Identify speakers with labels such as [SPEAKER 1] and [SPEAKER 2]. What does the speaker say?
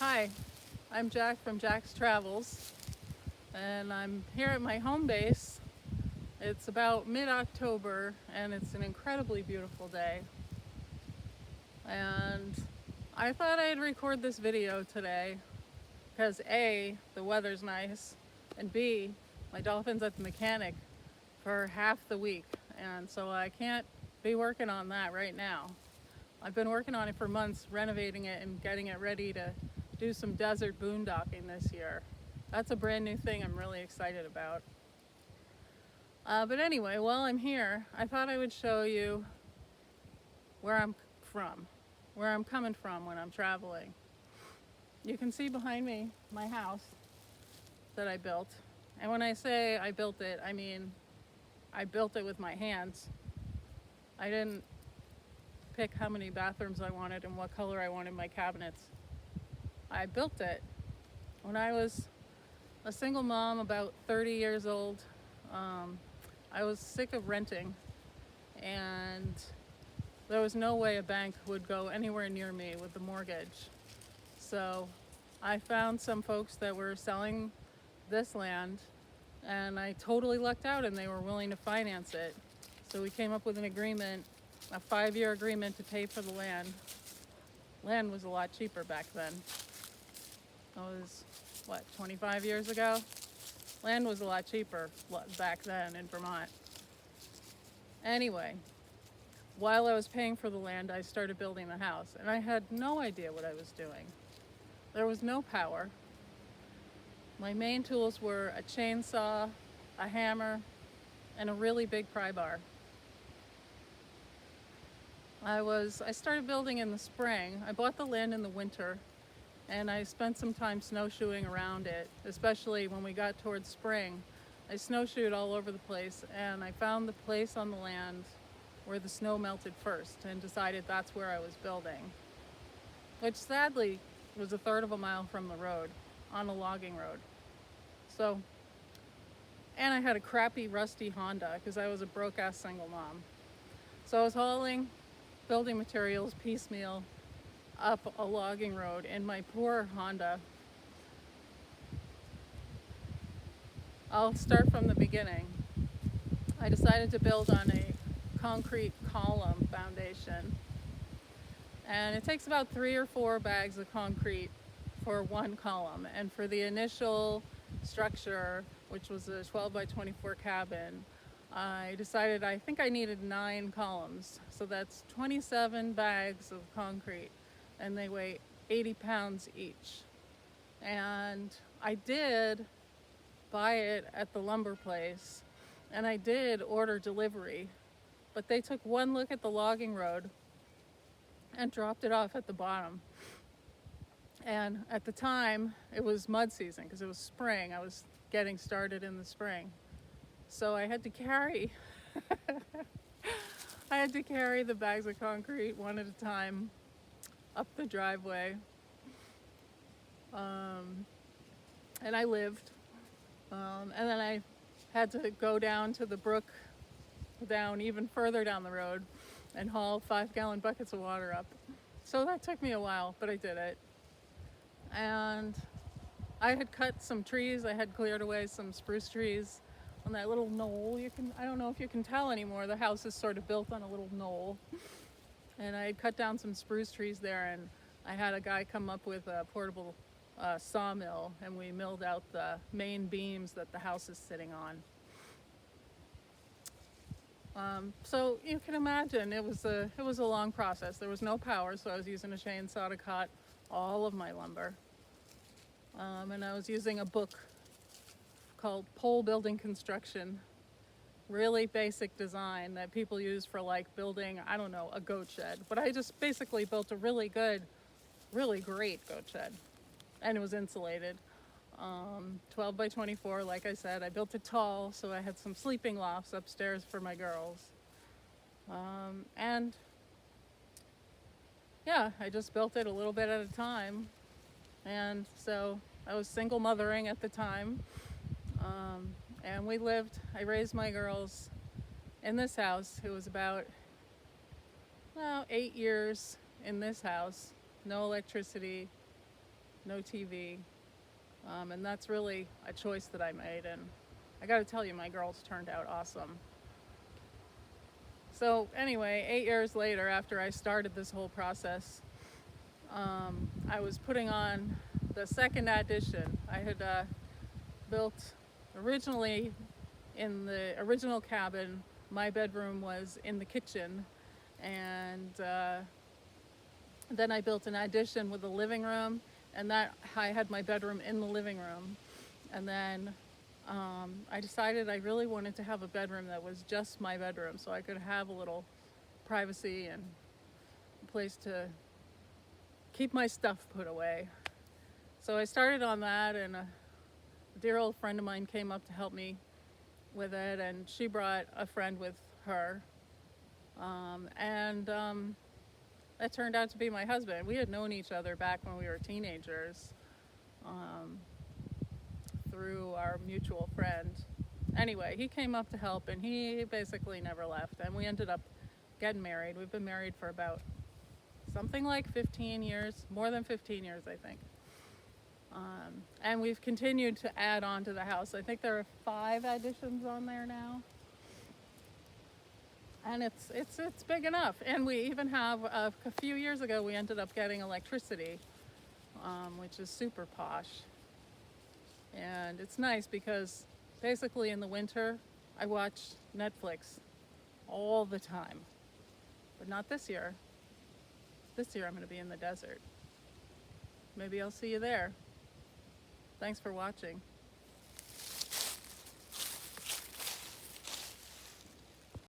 [SPEAKER 1] Hi, I'm Jack from Jack's Travels, and I'm here at my home base. It's about mid-October, and it's an incredibly beautiful day. And I thought I'd record this video today because A, the weather's nice, and B, my dolphin's at the mechanic for half the week, and so I can't be working on that right now. I've been working on it for months, renovating it and getting it ready to do some desert boondocking this year. That's a brand new thing I'm really excited about. But anyway, while I'm here, I thought I would show you where I'm from, where I'm coming from when I'm traveling. You can see behind me my house that I built. And when I say I built it, I mean I built it with my hands. I didn't pick how many bathrooms I wanted and what color I wanted my cabinets. I built it when I was a single mom, about 30 years old. I was sick of renting, and there was no way a bank would go anywhere near me with the mortgage. So I found some folks that were selling this land, and I totally lucked out, and they were willing to finance it. So we came up with an agreement, a 5-year agreement to pay for the land. Land was a lot cheaper back then. That was, 25 years ago? Land was a lot cheaper back then in Vermont. Anyway, while I was paying for the land, I started building the house, and I had no idea what I was doing. There was no power. My main tools were a chainsaw, a hammer, and a really big pry bar. I started building in the spring. I bought the land in the winter, and I spent some time snowshoeing around it, especially when we got towards spring. I snowshoed all over the place, and I found the place on the land where the snow melted first and decided that's where I was building, which sadly was a third of a mile from the road, on a logging road. So, and I had a crappy rusty Honda because I was a broke-ass single mom. So I was hauling building materials piecemeal up a logging road in my poor Honda. I'll start from the beginning. I decided to build on a concrete column foundation, and it takes about 3 or 4 bags of concrete for one column. And for the initial structure, which was a 12 by 24 cabin, I decided I think I needed 9 columns. So that's 27 bags of concrete, and they weigh 80 pounds each. And I did buy it at the lumber place, and I did order delivery, but they took one look at the logging road and dropped it off at the bottom. And at the time, it was mud season because it was spring. I was getting started in the spring. So I had to carry the bags of concrete one at a time up the driveway. And I lived. And then I had to go down to the brook, down even further down the road, and haul 5-gallon buckets of water up. So that took me a while, but I did it. And I had cut some trees. I had cleared away some spruce trees on that little knoll. I don't know if you can tell anymore. The house is sort of built on a little knoll. And I had cut down some spruce trees there, and I had a guy come up with a portable sawmill, and we milled out the main beams that the house is sitting on. So you can imagine it was a long process. There was no power, so I was using a chainsaw to cut all of my lumber. And I was using a book called Pole Building Construction. Really basic design that people use for like building, I don't know, a goat shed. But I just basically built a really good, really great goat shed. And it was insulated. 12 by 24, like I said. I built it tall, so I had some sleeping lofts upstairs for my girls. And yeah, I just built it a little bit at a time. And so I was single mothering at the time. And I raised my girls in this house. It was about 8 years in this house. No electricity, no TV. And that's really a choice that I made. And I got to tell you, my girls turned out awesome. So anyway, 8 years later, after I started this whole process, I was putting on the second addition. I had built originally in the original cabin. My bedroom was in the kitchen, and then I built an addition with a living room, and that I had my bedroom in the living room. And then I decided I really wanted to have a bedroom that was just my bedroom, so I could have a little privacy and a place to keep my stuff put away. So I started on that, and a dear old friend of mine came up to help me with it, and she brought a friend with her. And that turned out to be my husband. We had known each other back when we were teenagers, through our mutual friend. Anyway, he came up to help, and he basically never left, and we ended up getting married. We've been married for about something like 15 years, more than 15 years, I think. And we've continued to add on to the house. I think there are 5 additions on there now. And it's big enough. And we even have, a few years ago, we ended up getting electricity, which is super posh. And it's nice because basically in the winter, I watch Netflix all the time. But not this year. This year I'm going to be in the desert. Maybe I'll see you there. Thanks for watching.